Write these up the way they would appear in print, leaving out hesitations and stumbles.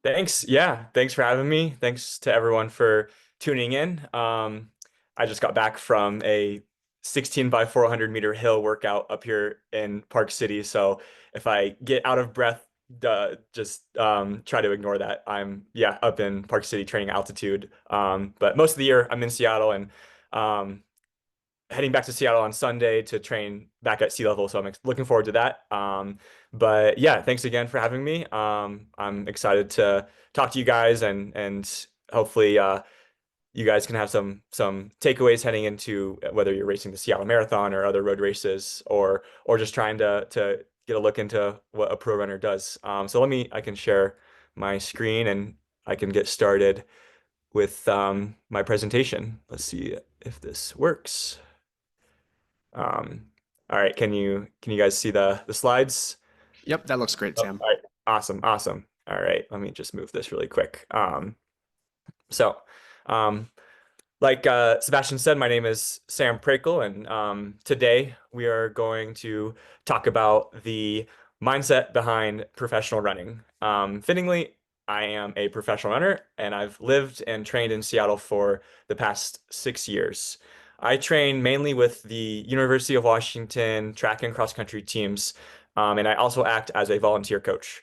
Thanks. Yeah, thanks for having me. Thanks to everyone for tuning in. I just got back from a 16 by 400-meter hill workout up here in Park City. So if I get out of breath, just try to ignore that. I'm yeah up in Park City training altitude. But most of the year I'm in Seattle and um, heading back to Seattle on Sunday to train back at sea level. So I'm looking forward to that. But yeah, thanks again for having me. I'm excited to talk to you guys and hopefully you guys can have some takeaways heading into whether you're racing the Seattle Marathon or other road races or just trying to get a look into what a pro runner does. So I can share my screen and I can get started with my presentation. Let's see if this works. All right, can you guys see the slides? Yep, that looks great, Oh, Sam. all right, awesome, awesome. All right, let me just move this really quick. So, um, like Sebastian said, my name is Sam Prakel, and today we are going to talk about the mindset behind professional running. Fittingly, I am a professional runner, and I've lived and trained in Seattle for the past 6 years. I train mainly with the University of Washington track and cross country teams, and I also act as a volunteer coach.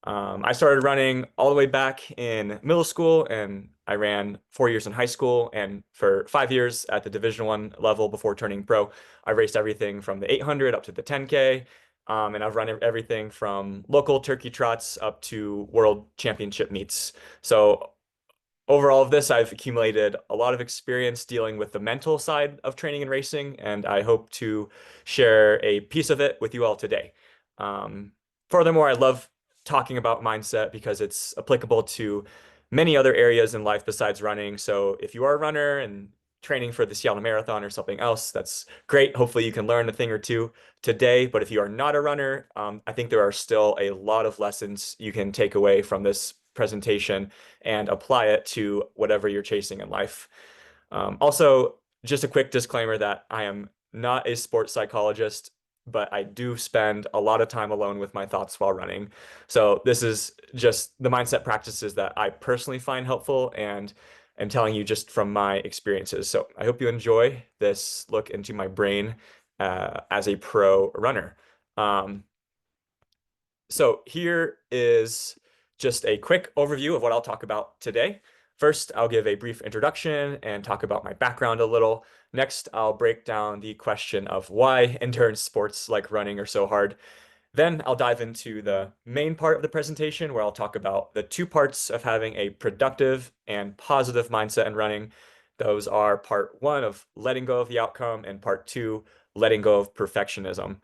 I started running all the way back in middle school, and I ran 4 years in high school, and for 5 years at the Division 1 level before turning pro. I raced everything from the 800 up to the 10K, and I've run everything from local turkey trots up to world championship meets. So over all of this, I've accumulated a lot of experience dealing with the mental side of training and racing, and I hope to share a piece of it with you all today. Um, Furthermore, I love talking about mindset because it's applicable to many other areas in life besides running. So if you are a runner and training for the Seattle Marathon or something else, that's great. Hopefully, you can learn a thing or two today. But if you are not a runner, I think there are still a lot of lessons you can take away from this presentation and apply it to whatever you're chasing in life. Also, just a quick disclaimer that I am not a sports psychologist, but I do spend a lot of time alone with my thoughts while running. So this is just the mindset practices that I personally find helpful and am telling you just from my experiences. So I hope you enjoy this look into my brain as a pro runner. Um, so here is just a quick overview of what I'll talk about today. First, I'll give a brief introduction and talk about my background a little. Next, I'll break down the question of why endurance sports like running are so hard. Then I'll dive into the main part of the presentation where I'll talk about the two parts of having a productive and positive mindset in running. Those are part one of letting go of the outcome and part two, letting go of perfectionism.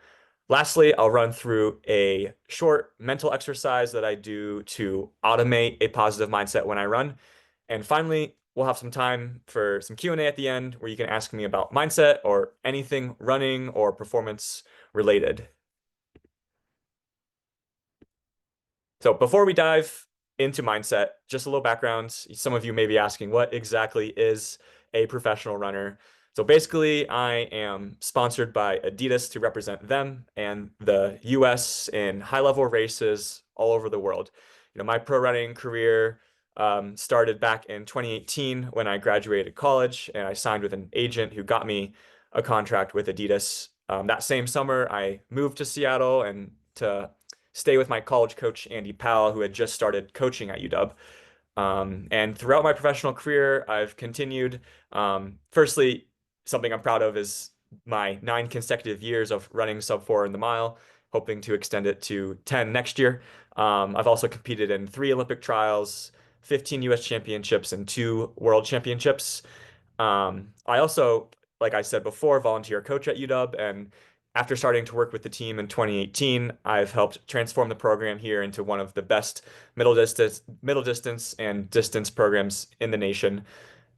Lastly, I'll run through a short mental exercise that I do to automate a positive mindset when I run. And finally, we'll have some time for some Q&A at the end where you can ask me about mindset or anything running or performance related. So before we dive into mindset, just a little background. Some of you may be asking, what exactly is a professional runner? So basically, I am sponsored by Adidas to represent them and the US in high-level races all over the world. My pro running career started back in 2018 when I graduated college and I signed with an agent who got me a contract with Adidas. That same summer, I moved to Seattle and to stay with my college coach, Andy Powell, who had just started coaching at UW. And throughout my professional career, I've continued. Firstly, something I'm proud of is my 9 consecutive years of running sub 4 in the mile, hoping to extend it to 10 next year. I've also competed in 3 Olympic trials, 15 US championships, and 2 world championships. I also, like I said before, volunteer coach at UW, and after starting to work with the team in 2018, I've helped transform the program here into one of the best middle distance and distance programs in the nation.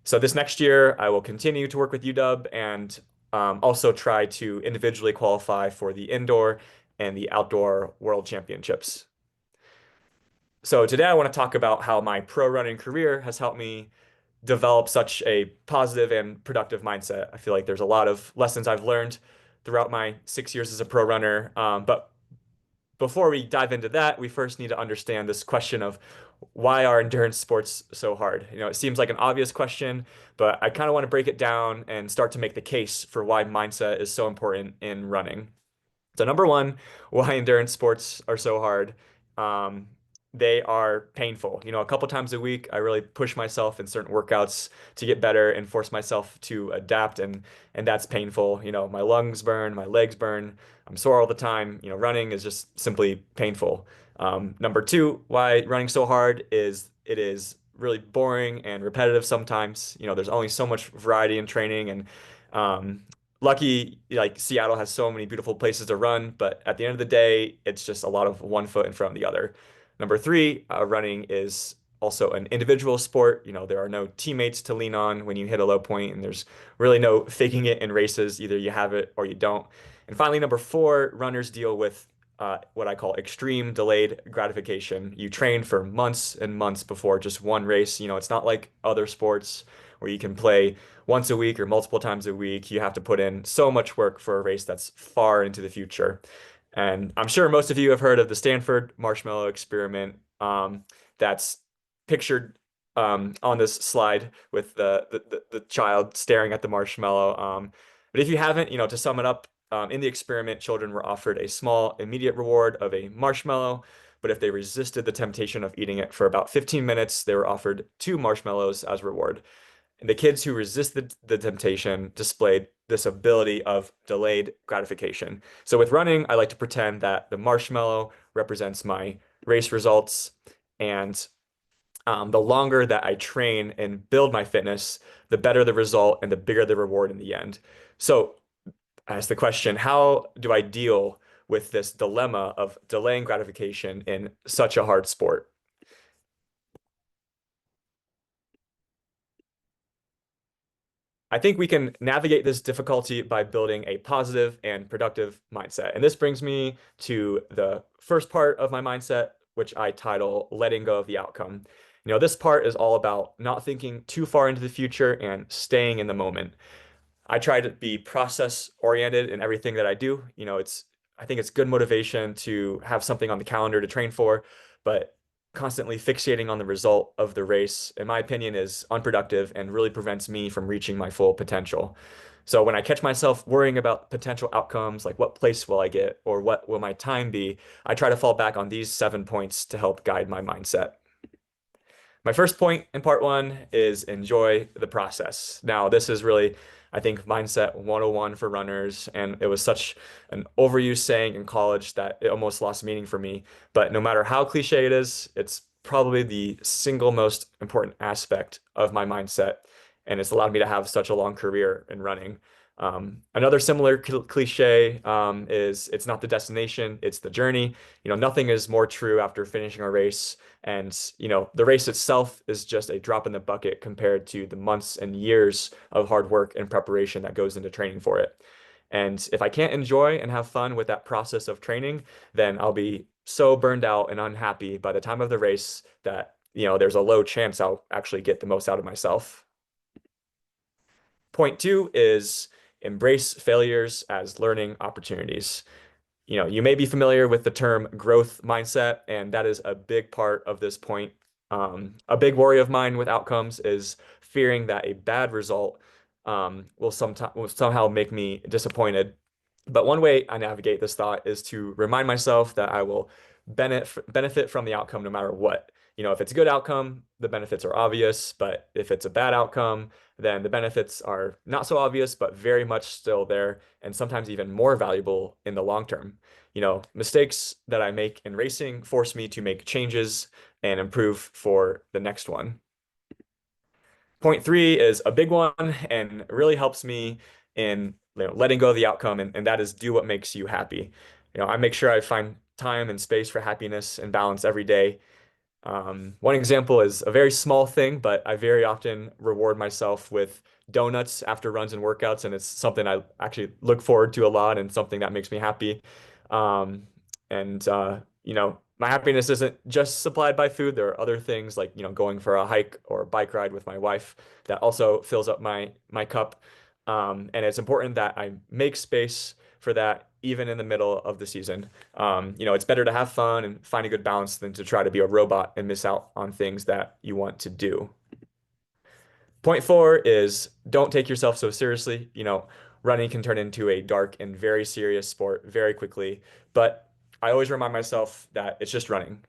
So this next year, I will continue to work with UW and also try to individually qualify for the indoor and the outdoor world championships. So today I want to talk about how my pro running career has helped me develop such a positive and productive mindset. I feel like there's a lot of lessons I've learned throughout my 6 years as a pro runner. But before we dive into that, we first need to understand this question of why are endurance sports so hard? It seems like an obvious question, but I kind of want to break it down and start to make the case for why mindset is so important in running. So number one, why endurance sports are so hard. Um, they are painful. A couple times a week, I really push myself in certain workouts to get better and force myself to adapt, and that's painful. My lungs burn, my legs burn. I'm sore all the time. Running is just simply painful. Number two, why running so hard is it is really boring and repetitive sometimes. There's only so much variety in training, and um, lucky, like Seattle has so many beautiful places to run, but at the end of the day, it's just a lot of one foot in front of the other. Number three, running is also an individual sport. There are no teammates to lean on when you hit a low point, and there's really no faking it in races. Either you have it or you don't. And finally, number four, runners deal with what I call extreme delayed gratification. You train for months and months before just one race. It's not like other sports where you can play once a week or multiple times a week. You have to put in so much work for a race that's far into the future. And I'm sure most of you have heard of the Stanford marshmallow experiment, that's pictured on this slide with the child staring at the marshmallow. But if you haven't, to sum it up, in the experiment, children were offered a small immediate reward of a marshmallow, but if they resisted the temptation of eating it for about 15 minutes, they were offered two marshmallows as reward. And the kids who resisted the temptation displayed this ability of delayed gratification. So with running, I like to pretend that the marshmallow represents my race results, and the longer that I train and build my fitness, the better the result and the bigger the reward in the end. So I ask the question, how do I deal with this dilemma of delaying gratification in such a hard sport? I think we can navigate this difficulty by building a positive and productive mindset. And this brings me to the first part of my mindset, which I title letting go of the outcome. This part is all about not thinking too far into the future and staying in the moment. I try to be process oriented in everything that I do. I think it's good motivation to have something on the calendar to train for, but constantly fixating on the result of the race, in my opinion, is unproductive and really prevents me from reaching my full potential. So when I catch myself worrying about potential outcomes, like what place will I get or what will my time be, I try to fall back on these 7 points to help guide my mindset. My first point in part one is enjoy the process. Now, this is really, I think, mindset 101 for runners, and it was such an overused saying in college that it almost lost meaning for me. But no matter how cliche it is, it's probably the single most important aspect of my mindset, and it's allowed me to have such a long career in running. Another similar cliche is it's not the destination, it's the journey. Nothing is more true after finishing a race. And, the race itself is just a drop in the bucket compared to the months and years of hard work and preparation that goes into training for it. And if I can't enjoy and have fun with that process of training, then I'll be so burned out and unhappy by the time of the race that, there's a low chance I'll actually get the most out of myself. Point two is embrace failures as learning opportunities. You may be familiar with the term growth mindset, and that is a big part of this point. A big worry of mine with outcomes is fearing that a bad result will somehow make me disappointed. But one way I navigate this thought is to remind myself that I will benefit from the outcome no matter what. If it's a good outcome, the benefits are obvious, but if it's a bad outcome, then the benefits are not so obvious, but very much still there, and sometimes even more valuable in the long term. Mistakes that I make in racing force me to make changes and improve for the next one. Point three is a big one and really helps me in letting go of the outcome, and that is do what makes you happy. I make sure I find time and space for happiness and balance every day. One example is a very small thing, but I very often reward myself with donuts after runs and workouts, and it's something I actually look forward to a lot and something that makes me happy. Um, and my happiness isn't just supplied by food. There are other things like, going for a hike or a bike ride with my wife that also fills up my cup. And it's important that I make space for that even in the middle of the season. It's better to have fun and find a good balance than to try to be a robot and miss out on things that you want to do. Point four is don't take yourself so seriously. Running can turn into a dark and very serious sport very quickly, but I always remind myself that it's just running.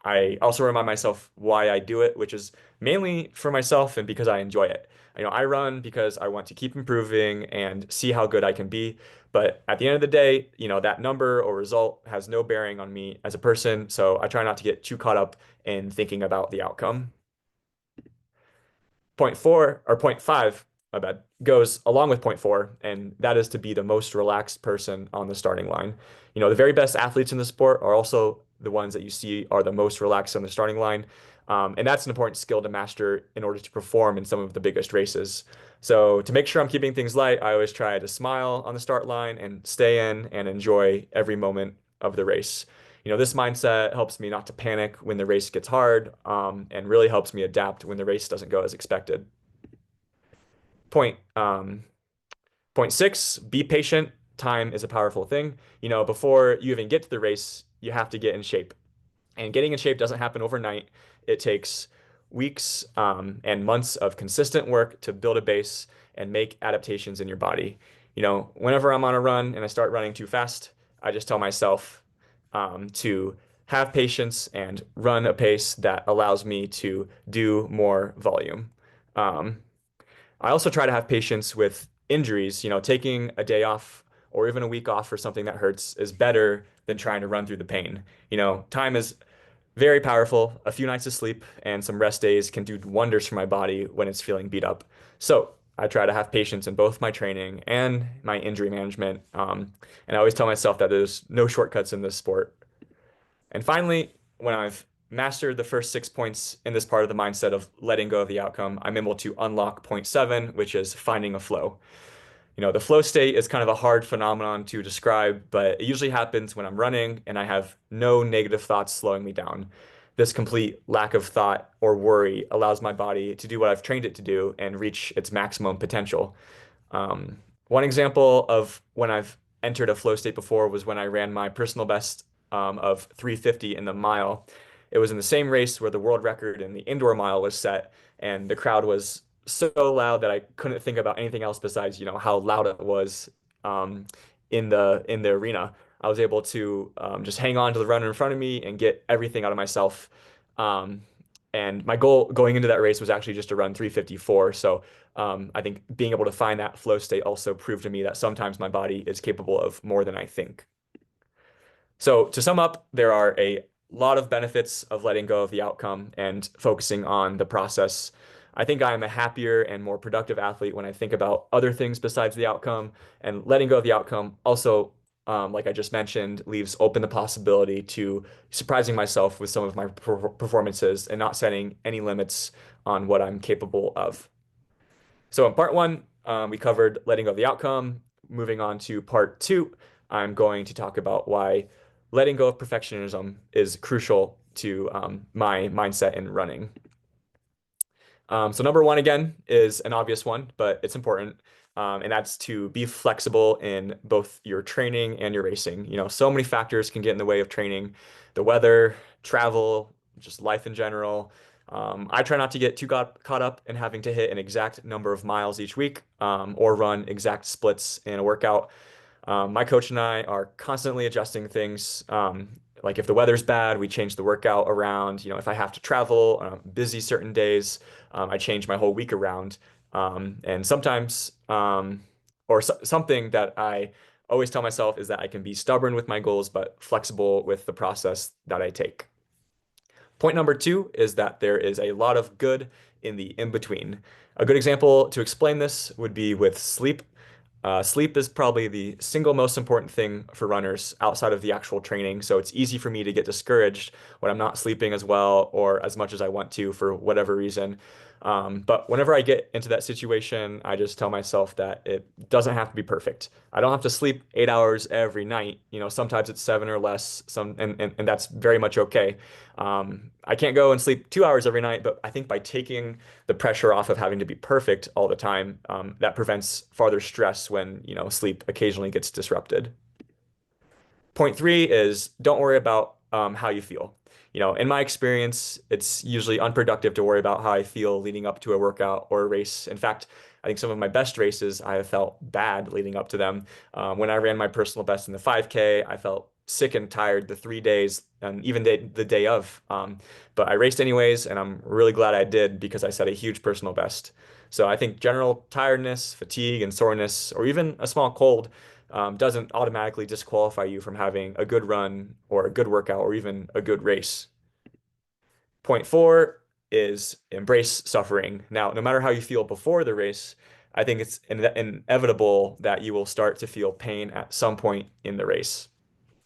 I also remind myself why I do it, which is mainly for myself and because I enjoy it. I run because I want to keep improving and see how good I can be. But at the end of the day, that number or result has no bearing on me as a person. So I try not to get too caught up in thinking about the outcome. Point four or point five, my bad, goes along with point four, and that is to be the most relaxed person on the starting line. The very best athletes in the sport are also the ones that you see are the most relaxed on the starting line. And that's an important skill to master in order to perform in some of the biggest races. So to make sure I'm keeping things light, I always try to smile on the start line and stay in and enjoy every moment of the race. This mindset helps me not to panic when the race gets hard, and really helps me adapt when the race doesn't go as expected. Point, point six, be patient. Time is a powerful thing. Before you even get to the race, you have to get in shape. And getting in shape doesn't happen overnight. It takes weeks, and months of consistent work to build a base and make adaptations in your body. Whenever I'm on a run and I start running too fast, I just tell myself, to have patience and run a pace that allows me to do more volume. Um, I also try to have patience with injuries. Taking a day off or even a week off for something that hurts is better than trying to run through the pain. Time is very powerful. A few nights of sleep and some rest days can do wonders for my body when it's feeling beat up. So I try to have patience in both my training and my injury management. And I always tell myself that there's no shortcuts in this sport. And finally, when I've mastered the first 6 points in this part of the mindset of letting go of the outcome, I'm able to unlock point seven, which is finding a flow. The flow state is kind of a hard phenomenon to describe, but it usually happens when I'm running and I have no negative thoughts slowing me down. This complete lack of thought or worry allows my body to do what I've trained it to do and reach its maximum potential. One example of when I've entered a flow state before was when I ran my personal best, of 350 in the mile. It was in the same race where the world record in the indoor mile was set, and the crowd was so loud that I couldn't think about anything else besides, how loud it was, in the arena. I was able to, just hang on to the runner in front of me and get everything out of myself. Um, and my goal going into that race was actually just to run 354. So I think being able to find that flow state also proved to me that sometimes my body is capable of more than I think. So to sum up, there are a lot of benefits of letting go of the outcome and focusing on the process. I think I am a happier and more productive athlete when I think about other things besides the outcome. And letting go of the outcome also, like I just mentioned, leaves open the possibility to surprising myself with some of my performances and not setting any limits on what I'm capable of. So in part one, we covered letting go of the outcome. Moving on to part two, I'm going to talk about why letting go of perfectionism is crucial to, my mindset in running. So number one, again, is an obvious one, but it's important. And that's to be flexible in both your training and your racing. So many factors can get in the way of training, the weather, travel, just life in general. I try not to get too caught up in having to hit an exact number of miles each week, or run exact splits in a workout. My coach and I are constantly adjusting things. Like if the weather's bad, we change the workout around. If I have to travel, busy certain days, I change my whole week around. And sometimes, or something that I always tell myself is that I can be stubborn with my goals, but flexible with the process that I take. Point number two is that there is a lot of good in the in-between. A good example to explain this would be with sleep. Sleep is probably the single most important thing for runners outside of the actual training. So it's easy for me to get discouraged when I'm not sleeping as well or as much as I want to for whatever reason. But whenever I get into that situation, I just tell myself that it doesn't have to be perfect. I don't have to sleep 8 hours every night. Sometimes it's seven or less, and that's very much okay. I can't go and sleep 2 hours every night, but I think by taking the pressure off of having to be perfect all the time, that prevents farther stress when, sleep occasionally gets disrupted. Point three is don't worry about how you feel. In my experience, it's usually unproductive to worry about how I feel leading up to a workout or a race. In fact, I think some of my best races, I have felt bad leading up to them. When I ran my personal best in the 5K, I felt sick and tired the 3 days and even the day of. But I raced anyways, and I'm really glad I did because I set a huge personal best. So I think general tiredness, fatigue, and soreness, or even a small cold, doesn't automatically disqualify you from having a good run or a good workout or even a good race. Point four is embrace suffering. Now, no matter how you feel before the race, I think it's inevitable that you will start to feel pain at some point in the race.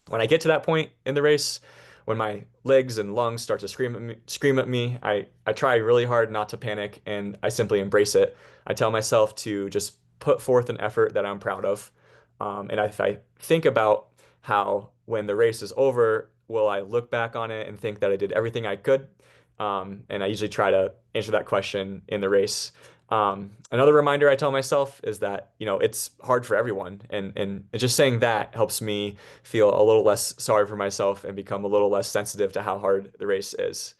When I get to that point in the race, when my legs and lungs start to scream at me, I try really hard not to panic and I simply embrace it. I tell myself to just put forth an effort that I'm proud of. And if I think about how when the race is over, will I look back on it and think that I did everything I could? And I usually try to answer that question in the race. Another reminder I tell myself is that, it's hard for everyone. And just saying that helps me feel a little less sorry for myself and become a little less sensitive to how hard the race is.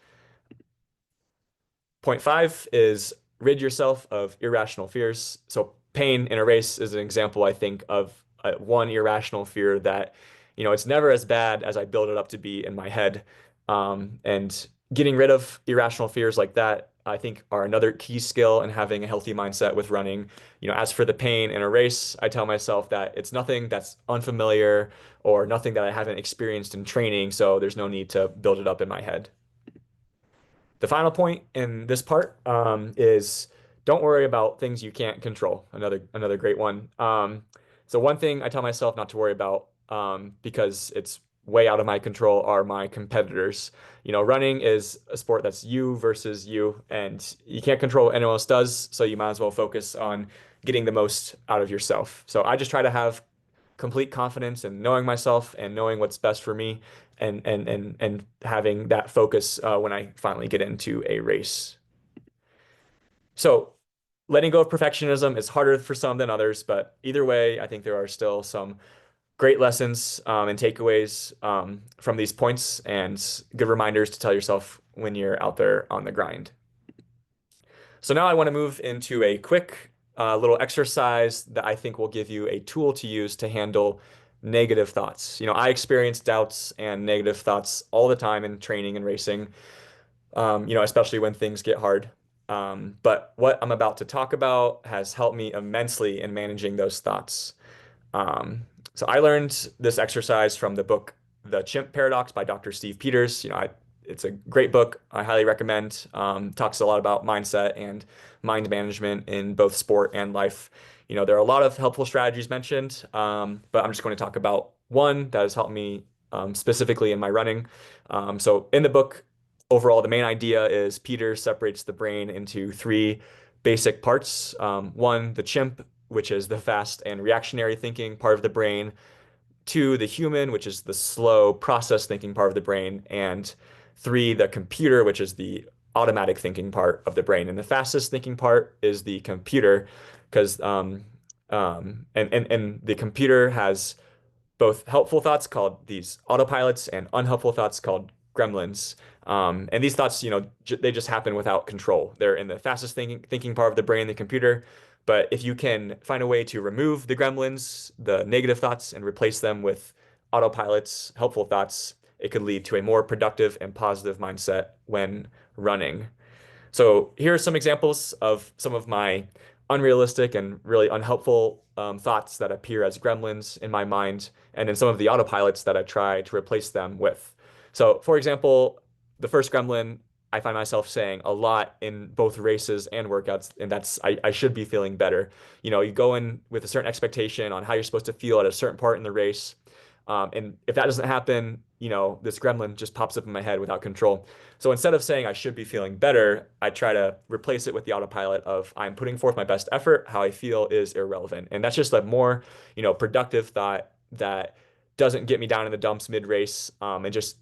Point five is rid yourself of irrational fears. So pain in a race is an example, I think, of one irrational fear that, it's never as bad as I build it up to be in my head. And getting rid of irrational fears like that, I think, are another key skill in having a healthy mindset with running. As for the pain in a race, I tell myself that it's nothing that's unfamiliar or nothing that I haven't experienced in training, so there's no need to build it up in my head. The final point in this part is don't worry about things you can't control. Another great one. So one thing I tell myself not to worry about because it's way out of my control are my competitors. Running is a sport that's you versus you, and you can't control what anyone else does, so you might as well focus on getting the most out of yourself. So I just try to have complete confidence in knowing myself and knowing what's best for me and having that focus when I finally get into a race. So letting go of perfectionism is harder for some than others, but either way, I think there are still some great lessons and takeaways from these points and good reminders to tell yourself when you're out there on the grind. So now I want to move into a quick little exercise that I think will give you a tool to use to handle negative thoughts. I experience doubts and negative thoughts all the time in training and racing, especially when things get hard. But what I'm about to talk about has helped me immensely in managing those thoughts. Um, so I learned this exercise from the book The Chimp Paradox by Dr. Steve Peters. It's a great book. I highly recommend. Talks a lot about mindset and mind management in both sport and life. There are a lot of helpful strategies mentioned, but I'm just going to talk about one that has helped me specifically in my running. So in the book, overall, the main idea is Peters separates the brain into three basic parts. One, the chimp, which is the fast and reactionary thinking part of the brain. Two, the human, which is the slow process thinking part of the brain. And three, the computer, which is the automatic thinking part of the brain. And the fastest thinking part is the computer, because and the computer has both helpful thoughts called these autopilots and unhelpful thoughts called gremlins. And these thoughts, they just happen without control. They're in the fastest thinking part of the brain, the computer. But if you can find a way to remove the gremlins, the negative thoughts, and replace them with autopilots, helpful thoughts, it could lead to a more productive and positive mindset when running. So here are some examples of some of my unrealistic and really unhelpful thoughts that appear as gremlins in my mind, and then some of the autopilots that I try to replace them with. So, for example, the first gremlin I find myself saying a lot in both races and workouts, and that's I should be feeling better. You go in with a certain expectation on how you're supposed to feel at a certain part in the race. And if that doesn't happen, this gremlin just pops up in my head without control. So instead of saying I should be feeling better, I try to replace it with the autopilot of I'm putting forth my best effort. How I feel is irrelevant. And that's just a more, productive thought that doesn't get me down in the dumps mid-race and just,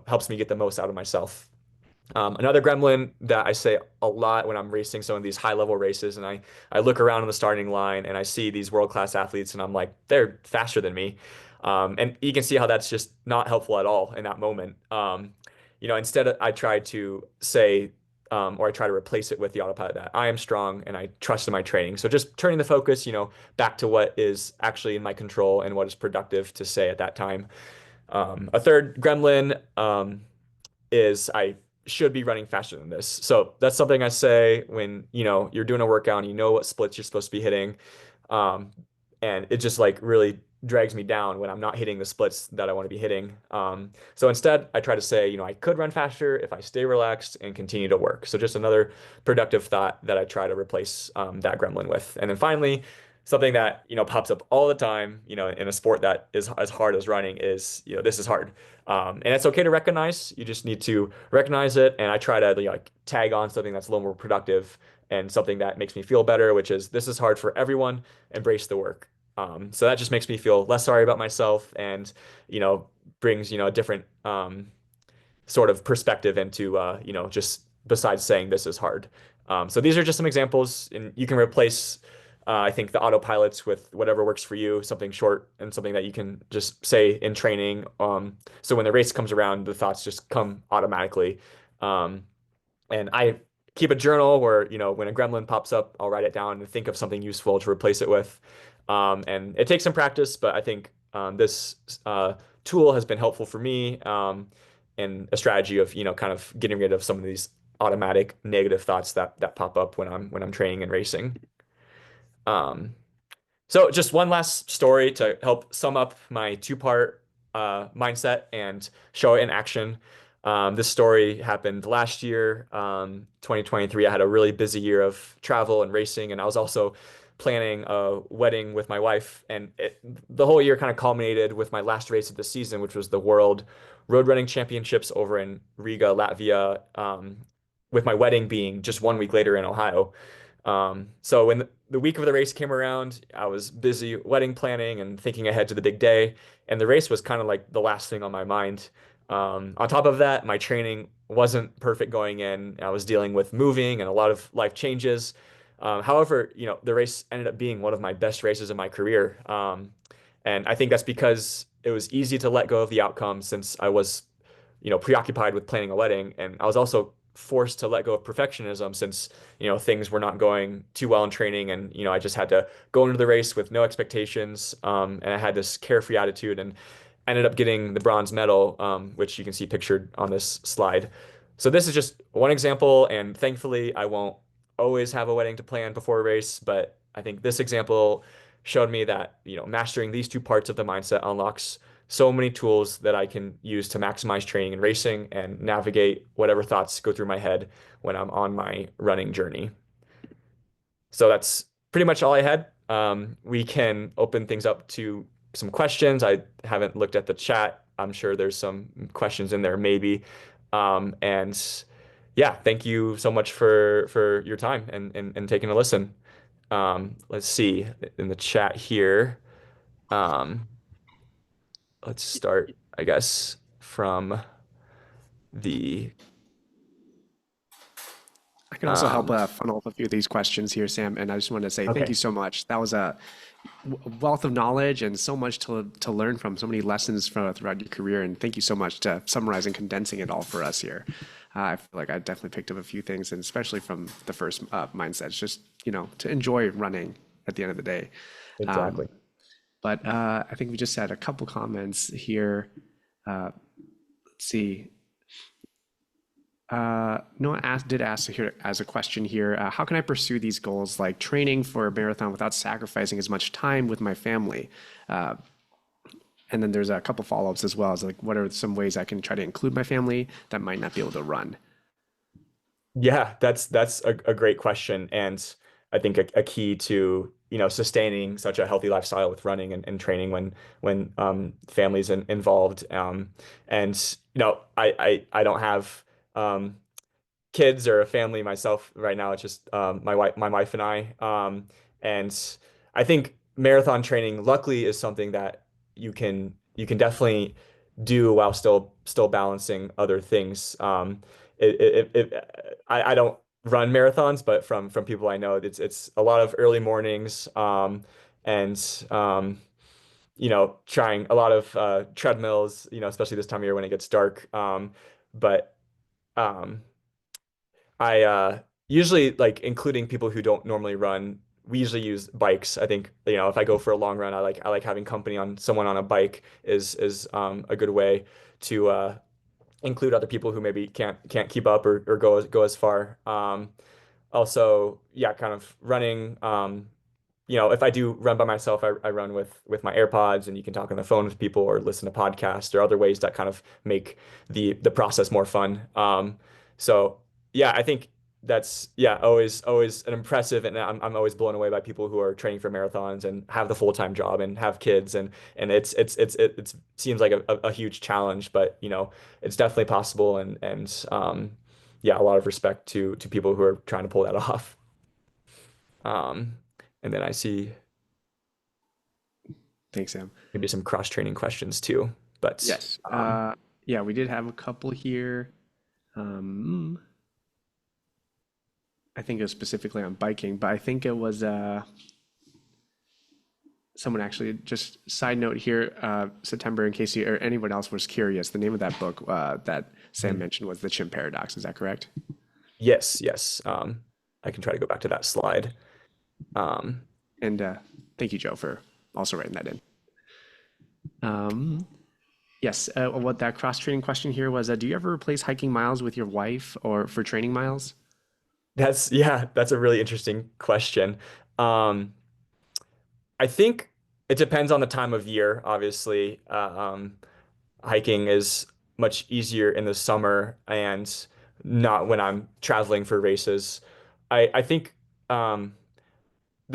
helps me get the most out of myself. Another gremlin that I say a lot when I'm racing some of these high level races, and I look around on the starting line and I see these world class athletes, and I'm like, they're faster than me. And you can see how that's just not helpful at all in that moment. Instead, I try to say, or I try to replace it with the autopilot that I am strong and I trust in my training. So just turning the focus, back to what is actually in my control and what is productive to say at that time. A third gremlin, is I should be running faster than this. So that's something I say when, you're doing a workout and you know what splits you're supposed to be hitting. Um, and it just like really drags me down when I'm not hitting the splits that I want to be hitting. So instead, I try to say, I could run faster if I stay relaxed and continue to work. So just another productive thought that I try to replace that gremlin with. And then finally, something that, pops up all the time, in a sport that is as hard as running is, this is hard. And it's okay to recognize. You just need to recognize it. And I try to like tag on something that's a little more productive and something that makes me feel better, which is this is hard for everyone. Embrace the work. So that just makes me feel less sorry about myself and, brings, a different sort of perspective into, just besides saying this is hard. So these are just some examples, and you can replace, I think, the autopilots with whatever works for you, something short and something that you can just say in training. So when the race comes around, the thoughts just come automatically. Um, and I keep a journal where, when a gremlin pops up, I'll write it down and think of something useful to replace it with. And it takes some practice, but I think this tool has been helpful for me, and a strategy of, kind of getting rid of some of these automatic negative thoughts that pop up when I'm training and racing. Um, so just one last story to help sum up my two-part mindset and show it in action. This story happened last year, 2023. I had a really busy year of travel and racing, and I was also planning a wedding with my wife. And the whole year kind of culminated with my last race of the season, which was the World Road Running Championships over in Riga, Latvia, with my wedding being just 1 week later in Ohio. So when the week of the race came around, I was busy wedding planning and thinking ahead to the big day, and the race was kind of like the last thing on my mind. On top of that, my training wasn't perfect going in. I was dealing with moving and a lot of life changes. However, the race ended up being one of my best races in my career. And I think that's because it was easy to let go of the outcome since I was, preoccupied with planning a wedding. And I was also forced to let go of perfectionism since, things were not going too well in training. And, I just had to go into the race with no expectations. And I had this carefree attitude and ended up getting the bronze medal, which you can see pictured on this slide. So this is just one example. And thankfully, I won't always have a wedding to plan before a race. But I think this example showed me that, mastering these two parts of the mindset unlocks so many tools that I can use to maximize training and racing and navigate whatever thoughts go through my head when I'm on my running journey. So that's pretty much all I had. We can open things up to some questions. I haven't looked at the chat. I'm sure there's some questions in there, maybe. And yeah, thank you so much for your time and taking a listen. Let's see in the chat here. Um, let's start, I guess, from the I can also help um, funnel up a few of these questions here, Sam. And I just wanted to say thank you okay. so much. That was a wealth of knowledge and so much to learn from, so many lessons from throughout your career. And thank you so much to summarizing, condensing it all for us here. I feel like I definitely picked up a few things, and especially from the first mindsets, just to enjoy running at the end of the day. Um, Exactly. but I think we just had a couple comments here. Let's see. Noah did ask here as a question here, how can I pursue these goals like training for a marathon without sacrificing as much time with my family? Uh, and then there's a couple follow-ups as well as like, what are some ways I can try to include my family that might not be able to run? Yeah, that's a great question, and I think a key to sustaining such a healthy lifestyle with running and training when families involved. And I don't have kids or a family myself right now. It's just my wife and I. And I think marathon training, luckily, is something that you can definitely do while still balancing other things. I don't run marathons, but from people I know, it's a lot of early mornings, and trying a lot of treadmills, especially this time of year when it gets dark. But um, I usually like including people who don't normally run. We usually use bikes. I think, if I go for a long run, I like having company on someone on a bike is a good way to include other people who maybe can't keep up or go as far. Also, yeah, kind of running. If I do run by myself, I run with my AirPods, and you can talk on the phone with people or listen to podcasts or other ways that kind of make the process more fun. So yeah, I think that's, yeah, always an impressive, and I'm always blown away by people who are training for marathons and have the full-time job and have kids, and it seems like a huge challenge, but it's definitely possible, and yeah, a lot of respect to people who are trying to pull that off. Um, and then I see Thanks, Sam. maybe some cross-training questions too. But Yes. Yeah, we did have a couple here. Um, I think it was specifically on biking, but I think it was someone actually just side note here, September, in case you or anyone else was curious, the name of that book that Sam mhm. mentioned was The Chimp Paradox. Is that correct? Yes, yes. I can try to go back to that slide. Um, And thank you, Joe, for also writing that in. Um, yes, what that cross training question here was, do you ever replace hiking miles with your wife or for training miles? that's a really interesting question. Um, I think it depends on the time of year, obviously. Hiking is much easier in the summer and not when I'm traveling for races. I think the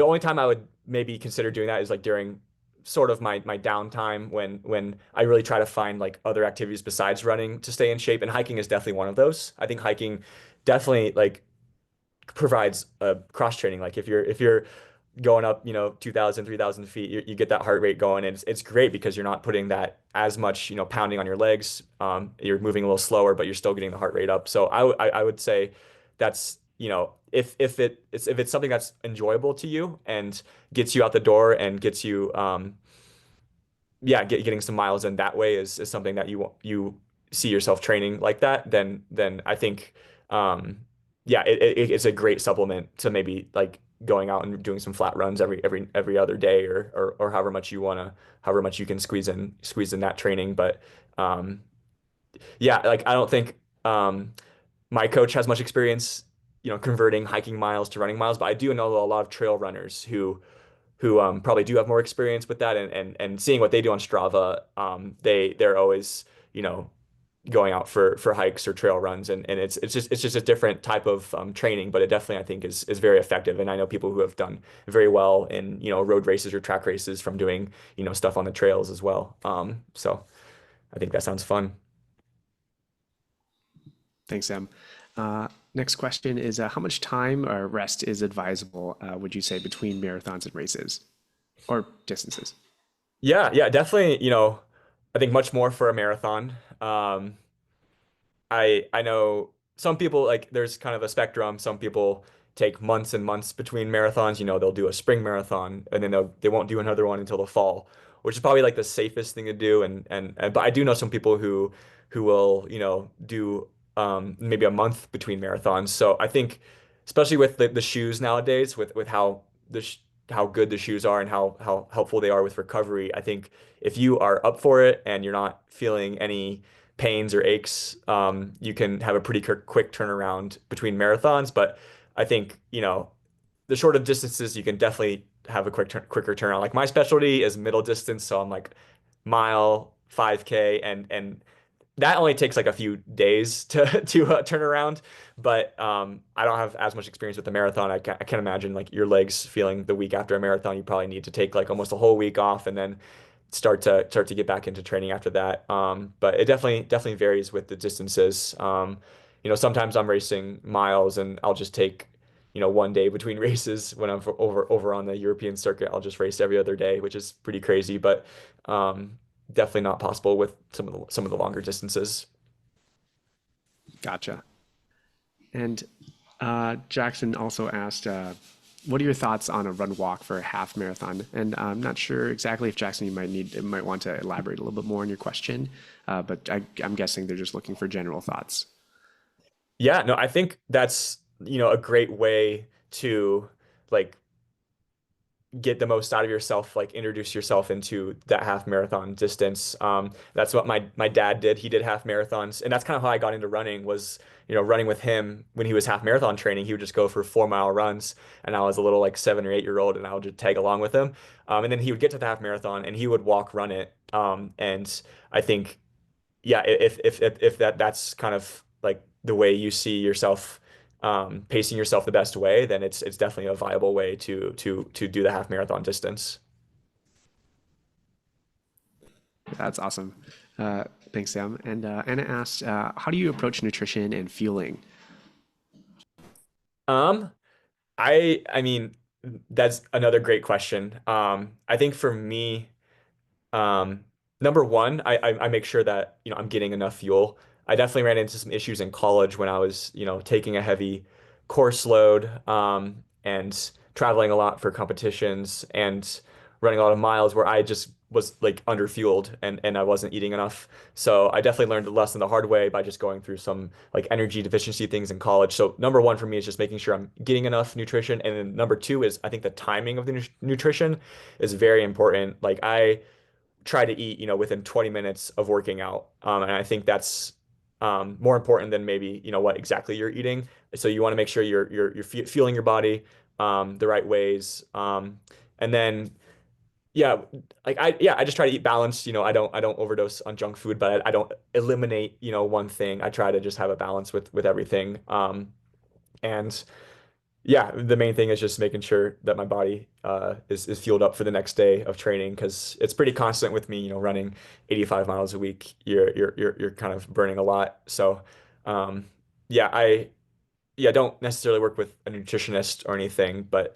only time I would maybe consider doing that is like during sort of my downtime when I really try to find like other activities besides running to stay in shape, and hiking is definitely one of those. I think hiking definitely like provides a cross training. Like if you're going up, 2,000, 3,000 feet, you get that heart rate going, and it's great because you're not putting that as much, pounding on your legs. You're moving a little slower, but you're still getting the heart rate up. So I would say that's, if it's something that's enjoyable to you and gets you out the door and gets you, yeah, getting some miles in that way is something that you see yourself training like that, then I think, um, yeah, it's a great supplement to maybe like going out and doing some flat runs every other day, or however much you can squeeze in that training. But um, yeah, like I don't think my coach has much experience, converting hiking miles to running miles, but I do know a lot of trail runners who probably do have more experience with that, and seeing what they do on Strava, they're always, going out for hikes or trail runs, and it's just a different type of training, but it definitely, I think, is very effective. And I know people who have done very well in, road races or track races from doing, stuff on the trails as well. So I think that sounds fun. Thanks, Sam. Next question is, how much time or rest is advisable, would you say, between marathons and races or distances? Yeah, yeah, definitely, I think much more for a marathon. I know some people, like, there's kind of a spectrum. Some people take months and months between marathons. They'll do a spring marathon and then they won't do another one until the fall, which is probably like the safest thing to do. But I do know some people who will, do maybe a month between marathons. So I think, especially with the shoes nowadays, with how good the shoes are and how helpful they are with recovery, I think if you are up for it and you're not feeling any pains or aches, you can have a pretty quick turnaround between marathons. But I think, the short of distances, you can definitely have a quicker turnaround. Like my specialty is middle distance, so I'm like mile, 5K, and that only takes like a few days to turn around. But I don't have as much experience with the marathon. I can imagine like your legs feeling the week after a marathon. You probably need to take like almost a whole week off and then start to get back into training after that. But it definitely varies with the distances. Sometimes I'm racing miles and I'll just take, one day between races. When I'm over on the European circuit, I'll just race every other day, which is pretty crazy. But definitely not possible with some of the longer distances. Gotcha. And Jackson also asked, what are your thoughts on a run walk for a half marathon? And I'm not sure exactly if Jackson, you might want to elaborate a little bit more on your question, but I'm guessing they're just looking for general thoughts. Yeah, no, I think that's, a great way to like get the most out of yourself, like introduce yourself into that half marathon distance. That's what my dad did. He did half marathons, and that's kind of how I got into running was, running with him when he was half marathon training. He would just go for 4 mile runs, and I was a little like 7 or 8 year old, and I would just tag along with him. And then he would get to the half marathon, and he would walk run it. And I think yeah, if that's kind of like the way you see yourself pacing yourself the best way, then it's definitely a viable way to do the half marathon distance. That's awesome. Thanks, Sam. And Anna asked, how do you approach nutrition and fueling? Um, I mean, that's another great question. I think for me, Um, number one, I make sure that, I'm getting enough fuel. I definitely ran into some issues in college when I was, taking a heavy course load, and traveling a lot for competitions and running a lot of miles where I just was like underfueled and I wasn't eating enough. So I definitely learned the lesson the hard way by just going through some like energy deficiency things in college. So number one for me is just making sure I'm getting enough nutrition. And then number two is I think the timing of the nutrition is very important. Like I try to eat, within 20 minutes of working out. And I think that's more important than maybe, what exactly you're eating. So you want to make sure you're fueling your body the right ways. And then yeah, I just try to eat balanced. I don't overdose on junk food, but I don't eliminate, one thing. I try to just have a balance with everything. And yeah, the main thing is just making sure that my body is fueled up for the next day of training because it's pretty constant with me, running 85 miles a week. You're kind of burning a lot. So, um, yeah, don't necessarily work with a nutritionist or anything, but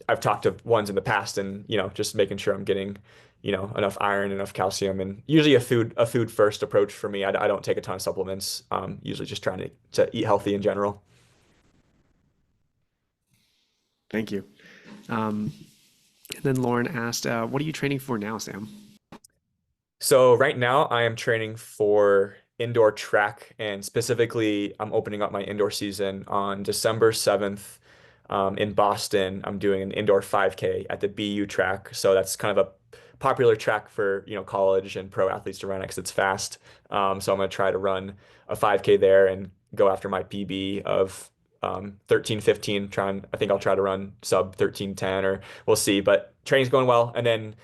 I've talked to ones in the past and, just making sure I'm getting, enough iron, enough calcium, and usually a food first approach for me. I don't take a ton of supplements. Usually just trying to eat healthy in general. Thank you. And then Lauren asked, what are you training for now, Sam? So right now I am training for indoor track and specifically I'm opening up my indoor season on December 7th in Boston. I'm doing an indoor 5K at the BU track. So that's kind of a popular track for, college and pro athletes to run because it's fast. So I'm going to try to run a 5K there and go after my PB of 13:15. I think I'll try to run sub 13:10 or we'll see, but training's going well. And then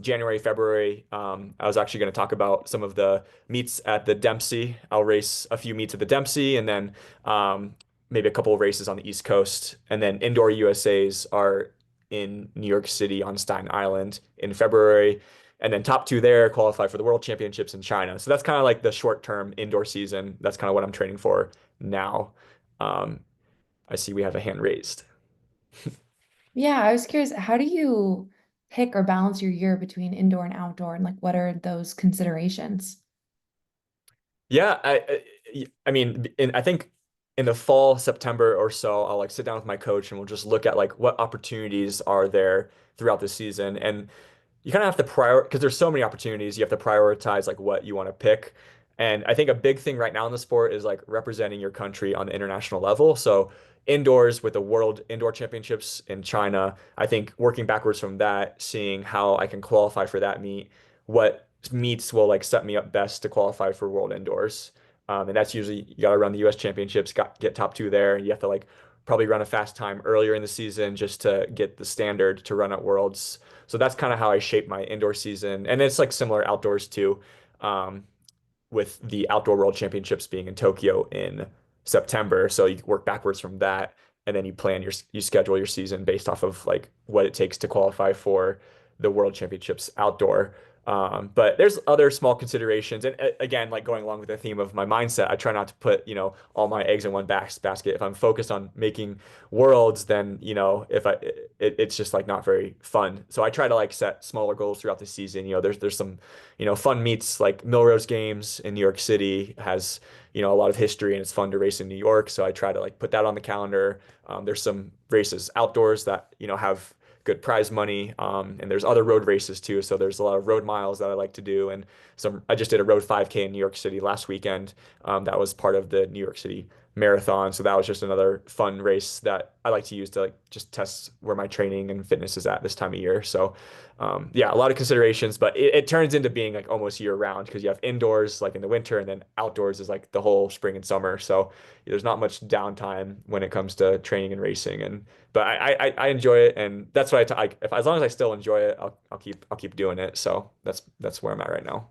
January, February, I was actually going to talk about some of the meets at the Dempsey. I'll race a few meets at the Dempsey and then maybe a couple of races on the East Coast. And then indoor USAs are in New York City on Staten Island in February. And then top two there qualify for the World Championships in China. So that's kind of like the short-term indoor season. That's kind of what I'm training for now. Um, I see we have a hand raised. Yeah, I was curious, how do you pick or balance your year between indoor and outdoor, and like what are those considerations? Yeah, I mean, I think in the fall, September or so, I'll like sit down with my coach and we'll just look at like what opportunities are there throughout the season. And you kind of have to because there's so many opportunities, you have to prioritize like what you want to pick. And I think a big thing right now in the sport is like representing your country on the international level. So indoors with the World Indoor Championships in China, I think working backwards from that, seeing how I can qualify for that meet, what meets will like set me up best to qualify for World Indoors. And that's usually you got to run the U.S. Championships, get top two there. You have to like probably run a fast time earlier in the season just to get the standard to run at Worlds. So that's kind of how I shape my indoor season. And it's like similar outdoors too, um, with the Outdoor World Championships being in Tokyo in September. So you work backwards from that, and then you schedule your season based off of like what it takes to qualify for the World Championships outdoor. But there's other small considerations. And again, like going along with the theme of my mindset, I try not to put, all my eggs in one basket. If I'm focused on making worlds, then, if it's just like not very fun. So I try to like set smaller goals throughout the season. There's some, fun meets like Millrose Games in New York City has, a lot of history and it's fun to race in New York. So I try to like put that on the calendar. There's some races outdoors that, have good prize money. And there's other road races too. So there's a lot of road miles that I like to do. And I just did a road 5K in New York City last weekend. That was part of the New York City Marathon. So that was just another fun race that I like to use to like just test where my training and fitness is at this time of year. So yeah, a lot of considerations, but it turns into being like almost year round because you have indoors like in the winter and then outdoors is like the whole spring and summer. So there's not much downtime when it comes to training and racing. But I enjoy it, and that's what if as long as I still enjoy it, I'll keep doing it. So that's where I'm at right now.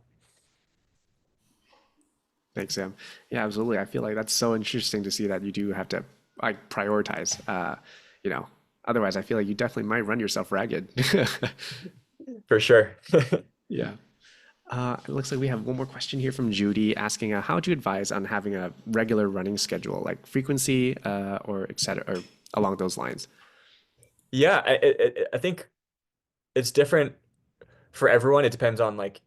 Thanks, Sam. Yeah, absolutely. I feel like that's so interesting to see that you do have to like prioritize. You know, otherwise, I feel like you definitely might run yourself ragged. For sure. Yeah. It looks like we have one more question here from Judy asking, how would you advise on having a regular running schedule, like frequency, or et cetera, or along those lines? Yeah, I think it's different for everyone. It depends on like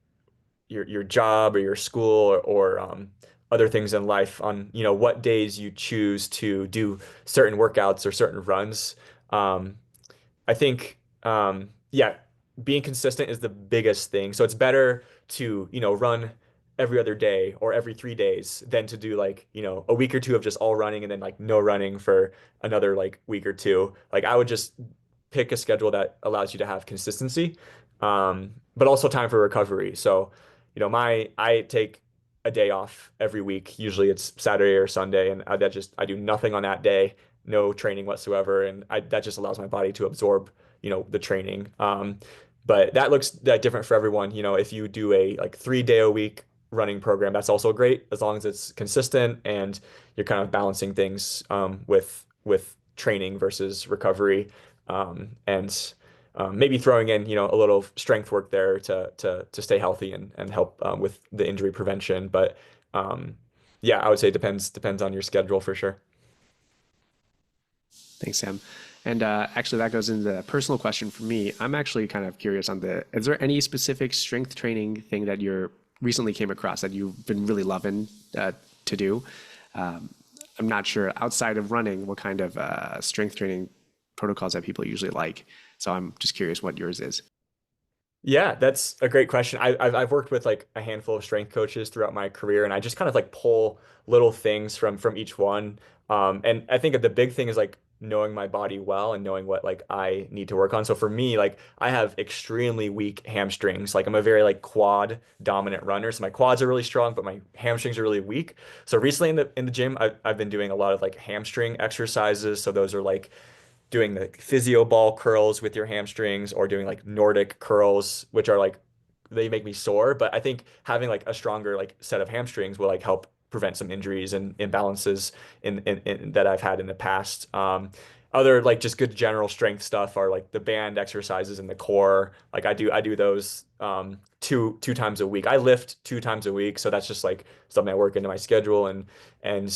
your job or your school or other things in life on what days you choose to do certain workouts or certain runs. Um, I think, yeah, being consistent is the biggest thing. So it's better to, run every other day or every 3 days than to do like, a week or two of just all running and then like no running for another like week or two. Like I would just pick a schedule that allows you to have consistency, but also time for recovery. So, I take a day off every week. Usually it's Saturday or Sunday, and I do nothing on that day, no training whatsoever, and that just allows my body to absorb, the training. But that looks that different for everyone. If you do a like 3 day a week running program, that's also great as long as it's consistent and you're kind of balancing things with training versus recovery, and maybe throwing in a little strength work there to stay healthy and help with the injury prevention. But um, yeah, I would say it depends on your schedule for sure. Thanks, Sam. And actually, that goes into the personal question for me. I'm actually kind of curious on is there any specific strength training thing that you're recently came across that you've been really loving to do? Um, I'm not sure outside of running what kind of strength training protocols that people usually like. So I'm just curious what yours is. Yeah, that's a great question. I've worked with like a handful of strength coaches throughout my career, and I just kind of like pull little things from each one. And I think that the big thing is like knowing my body well and knowing what like I need to work on. So for me, like I have extremely weak hamstrings. Like I'm a very like quad dominant runner, so my quads are really strong, but my hamstrings are really weak. So recently in the gym, I've been doing a lot of like hamstring exercises. So those are like doing the physio ball curls with your hamstrings or doing like Nordic curls, which are like they make me sore. But I think having like a stronger like set of hamstrings will like help prevent some injuries and imbalances in that I've had in the past. Other like just good general strength stuff are like the band exercises in the core. Like I do those two times a week. I lift 2 times a week, so that's just like something I work into my schedule. And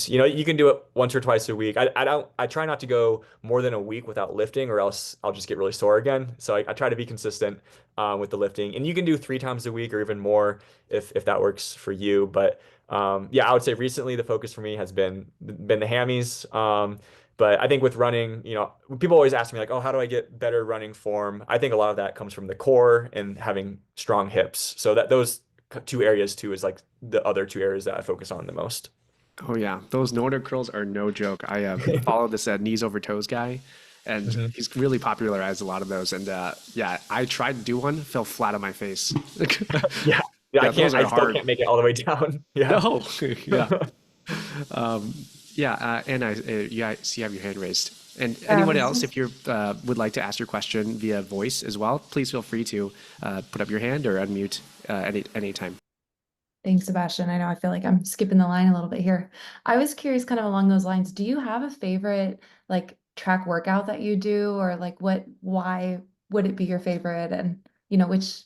you can do it once or twice a week. I try not to go more than a week without lifting, or else I'll just get really sore again. So I try to be consistent with the lifting, and you can do 3 times a week or even more if that works for you. But yeah, I would say recently the focus for me has been the hammies. But I think with running, people always ask me like, "Oh, how do I get better running form?" I think a lot of that comes from the core and having strong hips. So that those two areas too is like the other two areas that I focus on the most. Oh yeah, those Nordic curls are no joke. I follow this knees over toes guy, and Mhm. he's really popularized a lot of those. And yeah, I tried to do one, fell flat on my face. Yeah. Yeah, I Yeah, those can't, I are still hard. can't make it all the way down. Yeah. No, yeah, yeah. Anna, yeah, I see you have your hand raised. And Yeah, anyone else, if you would like to ask your question via voice as well, please feel free to put up your hand or unmute anytime. thanks, Sebastian. I know I feel like I'm skipping the line a little bit here. I was curious, kind of along those lines, do you have a favorite like track workout that you do, or like why would it be your favorite, and which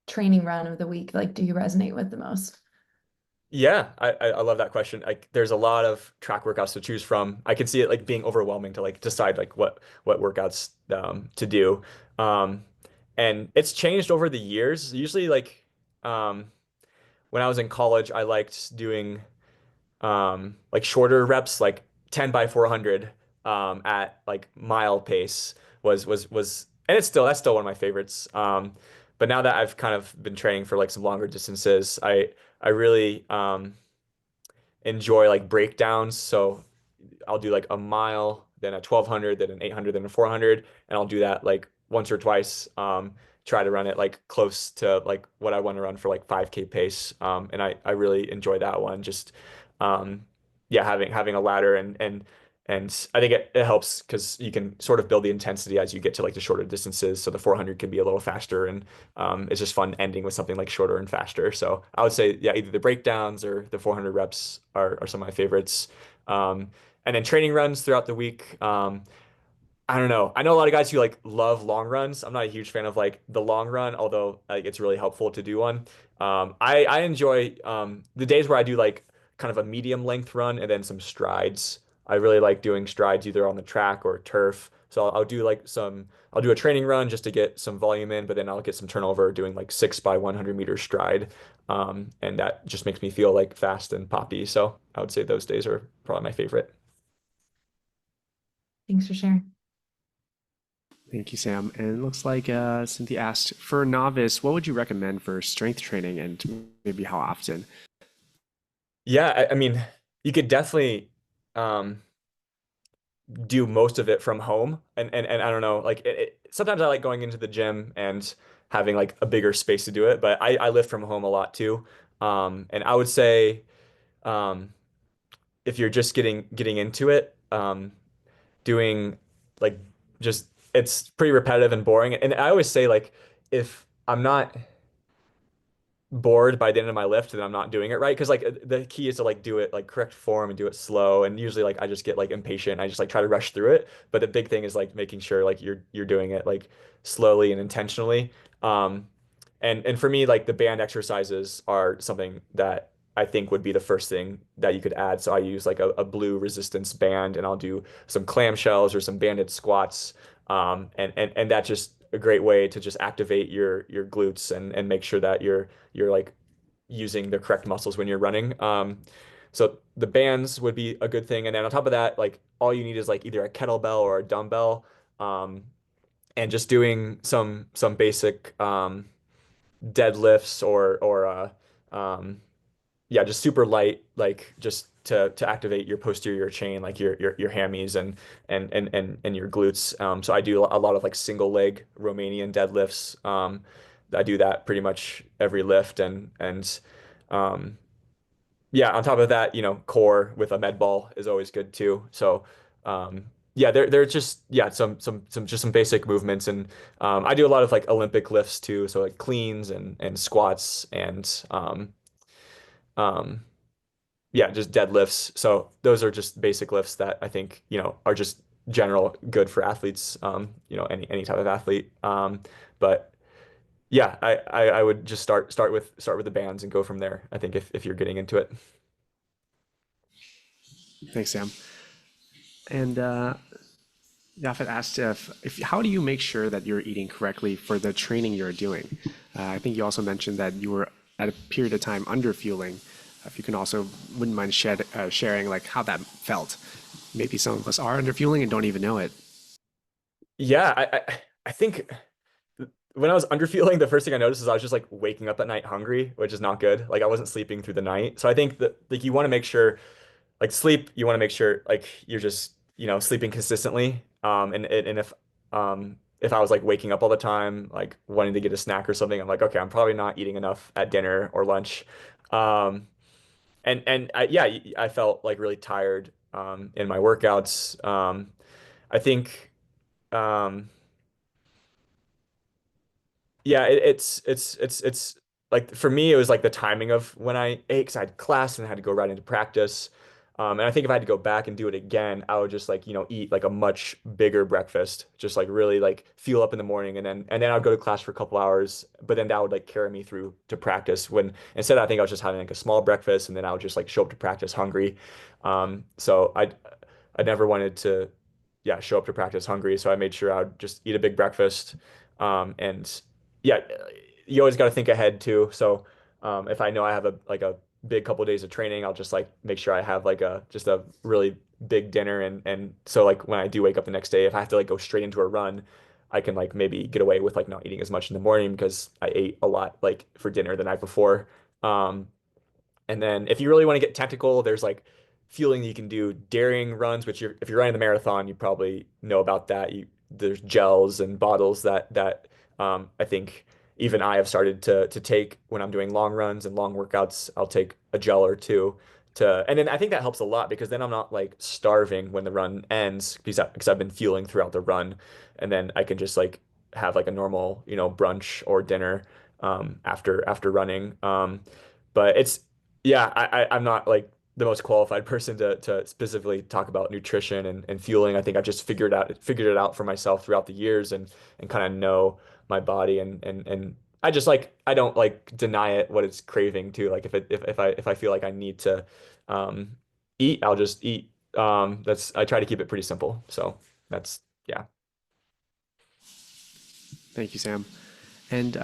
training run of the week, like, do you resonate with the most? Yeah, I love that question. Like there's a lot of track workouts to choose from. I can see it like being overwhelming to like decide like what workouts to do. Um and it's changed over the years. Usually like um when I was in college, I liked doing like shorter reps, like 10 by 400 at like mile pace was and it's still that's still one of my favorites. But now that I've kind of been training for like some longer distances, I really enjoy like breakdowns. So I'll do like a mile, then a 1200, then an 800, then a 400, and I'll do that like once or twice. Try to run it like close to like what I want to run for like 5K pace. And I really enjoy that one. Just um, yeah, having a ladder and I think it helps because you can sort of build the intensity as you get to like the shorter distances. So the 400 can be a little faster, and it's just fun ending with something like shorter and faster. So I would say, yeah, either the breakdowns or the 400 reps are some of my favorites. Um, and then training runs throughout the week. I don't know. I know a lot of guys who like love long runs. I'm not a huge fan of like the long run, although like it's really helpful to do one. I enjoy the days where I do like kind of a medium length run and then some strides. I really like doing strides either on the track or turf. So I'll do like I'll do a training run just to get some volume in, but then I'll get some turnover doing like 6 by 100 meter stride. And that just makes me feel like fast and poppy. So I would say those days are probably my favorite. Thanks for sharing. Thank you, Sam. And it looks like Cynthia asked, for a novice, what would you recommend for strength training and maybe how often? Yeah, I mean, you could definitely um, do most of it from home, and I don't know, like sometimes I like going into the gym and having like a bigger space to do it, but I live from home a lot too. And I would say um, if you're just getting into it, doing like just it's pretty repetitive and boring. And I always say like if I'm not bored by the end of my lift, then I'm not doing it right. Because like the key is to like do it like correct form and do it slow. And usually like I just get like impatient. I just like try to rush through it. But the big thing is like making sure like you're doing it like slowly and intentionally. Um, and for me, like the band exercises are something that I think would be the first thing that you could add. So I use like a blue resistance band, and I'll do some clamshells or some banded squats. And that's just a great way to just activate your glutes and make sure that you're like using the correct muscles when you're running. So the bands would be a good thing. And then on top of that, like all you need is like either a kettlebell or a dumbbell. Um, and just doing some basic deadlifts or yeah, just super light, like just to activate your posterior chain, like your hammies and your glutes. So I do a lot of like single leg Romanian deadlifts. I do that pretty much every lift and um, yeah, on top of that, core with a med ball is always good too. So yeah, they're just yeah, some just some basic movements and I do a lot of like Olympic lifts too, so like cleans and squats and um yeah, just deadlifts. So those are just basic lifts that I think, are just general good for athletes, any type of athlete. But yeah, I would just start with the bands and go from there, I think if you're getting into it. Thanks, Sam. And Yafet asked if how do you make sure that you're eating correctly for the training you're doing? I think you also mentioned that you were at a period of time under fueling. If you can also wouldn't mind sharing like how that felt. Maybe some of us are under fueling and don't even know it. Yeah, I think when I was underfueling, the first thing I noticed is I was just like waking up at night hungry, which is not good. Like I wasn't sleeping through the night. So I think that like you want to make sure like sleep, you want to make sure like you're just, sleeping consistently. And if I was like waking up all the time, like wanting to get a snack or something, I'm like, okay, I'm probably not eating enough at dinner or lunch. Um and yeah, I felt like really tired in my workouts. I think um yeah, it's like for me, it was like the timing of when I ate because I had class and I had to go right into practice. And I think if I had to go back and do it again, I would just like, eat like a much bigger breakfast, just like really like fuel up in the morning and then I'd go to class for a couple hours, but then that would like carry me through to practice when instead I think I was just having like a small breakfast and then I would just like show up to practice hungry. So I never wanted to yeah, show up to practice hungry, so I made sure I would just eat a big breakfast. And yeah, you always got to think ahead too. So if I know I have a big couple of days of training, I'll just like make sure I have like a just a really big dinner and so like when I do wake up the next day, if I have to like go straight into a run, I can like maybe get away with like not eating as much in the morning because I ate a lot like for dinner the night before. Um, and then if you really want to get technical, there's like fueling that you can do daring runs, which if you're running the marathon, you probably know about that. There's gels and bottles that I think even I have started to take when I'm doing long runs and long workouts. I'll take a gel or two and then I think that helps a lot because then I'm not like starving when the run ends because I've been fueling throughout the run, and then I can just like have like a normal, brunch or dinner after running. But it's yeah, I'm not like the most qualified person to specifically talk about nutrition and fueling. I think I've just figured it out for myself throughout the years and kind of know my body and I just like I don't like deny it what it's craving too. Like if I feel like I need to um eat, I'll just eat. That's I try to keep it pretty simple. So that's yeah. Thank you, Sam. And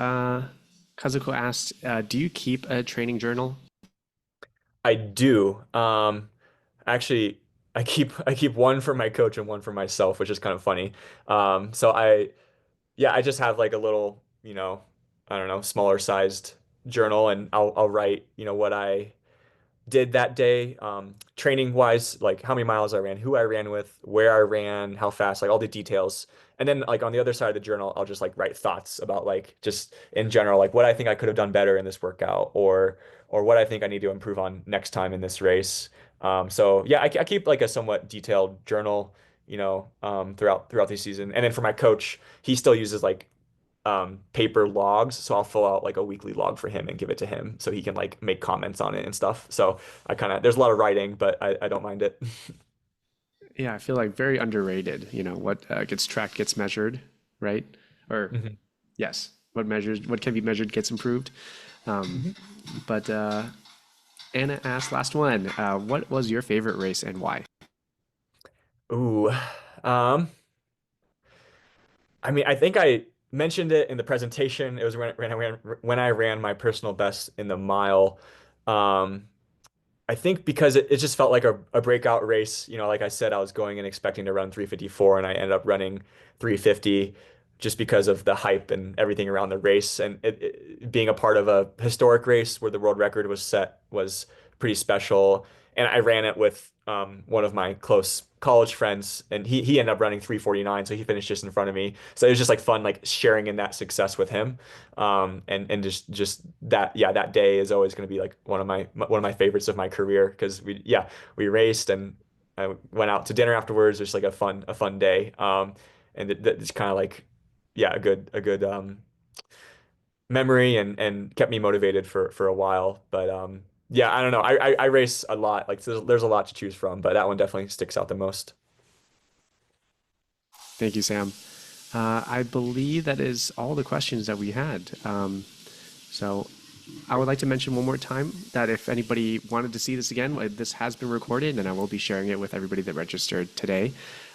Kazuko asked, do you keep a training journal? I do. Actually, I keep one for my coach and one for myself, which is kind of funny. So yeah, I just have like a little, I don't know, smaller sized journal, and I'll write, what I did that day, training wise, like how many miles I ran, who I ran with, where I ran, how fast, like all the details. And then like on the other side of the journal, I'll just like write thoughts about like just in general, like what I think I could have done better in this workout or what I think I need to improve on next time in this race. So yeah, I keep like a somewhat detailed journal, throughout the season. And then for my coach, he still uses like paper logs. So I'll fill out like a weekly log for him and give it to him so he can like make comments on it and stuff. So there's a lot of writing, but I don't mind it. Yeah, I feel like very underrated. You know, what gets tracked gets measured, right? Or Mhm. yes, what can be measured gets improved. Um, Mhm. but Anna asked, last one, what was your favorite race and why? Ooh, um, I mean, I think I mentioned it in the presentation. It was when I ran my personal best in the mile. Um, I think because it just felt like a breakout race. Like I said, I was going and expecting to run 3:54, and I ended up running 3:50 just because of the hype and everything around the race. And it being a part of a historic race where the world record was set was pretty special. And I ran it with one of my close college friends, and he ended up running 3:49, so he finished just in front of me. So it was just like fun, like sharing in that success with him. And just that, yeah, that day is always going to be like one of my favorites of my career because we raced and I went out to dinner afterwards. Just like a fun day. And it's kind of like yeah, a good memory and kept me motivated for a while. But yeah, I don't know. I race a lot. Like there's a lot to choose from, but that one definitely sticks out the most. Thank you, Sam. I believe that is all the questions that we had. So I would like to mention one more time that if anybody wanted to see this again, this has been recorded and I will be sharing it with everybody that registered today.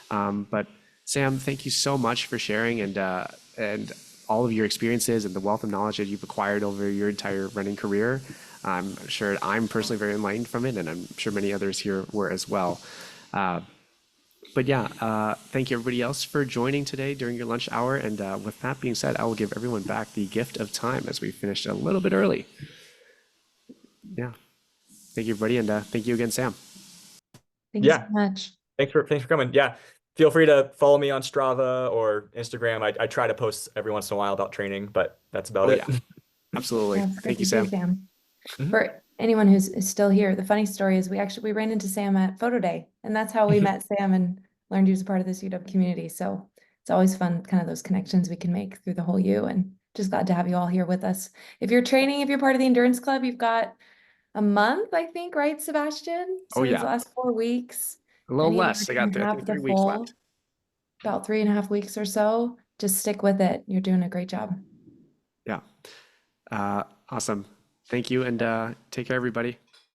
But Sam, thank you so much for sharing and all of your experiences and the wealth of knowledge that you've acquired over your entire running career. I'm sure I'm personally very enlightened from it, and I'm sure many others here were as well. Uh, but yeah, thank you everybody else for joining today during your lunch hour. And with that being said, I will give everyone back the gift of time as we finished a little bit early. Yeah. Thank you, everybody. And thank you again, Sam. Thanks so Yeah, much. thanks for coming. Yeah, feel free to follow me on Strava or Instagram. I try to post every once in a while about training, but that's about Oh, it. yeah, absolutely. Yeah, it's great Thank you, to see you, Sam. Sam. Mhm. For anyone who's is still here, the funny story is we ran into Sam at photo day, and that's how we met Sam and learned he was a part of this UW community. So it's always fun, kind of those connections we can make through the whole U, and just glad to have you all here with us. If you're training, if you're part of the endurance club, you've got a month, I think, right, Sebastian? Oh So these yeah, last 4 weeks, a little and even less. I we're got, gonna I have think, the 3 weeks full, left. about 3.5 weeks or so. Just stick with it. You're doing a great job. Yeah. Awesome. Thank you, and take care, everybody.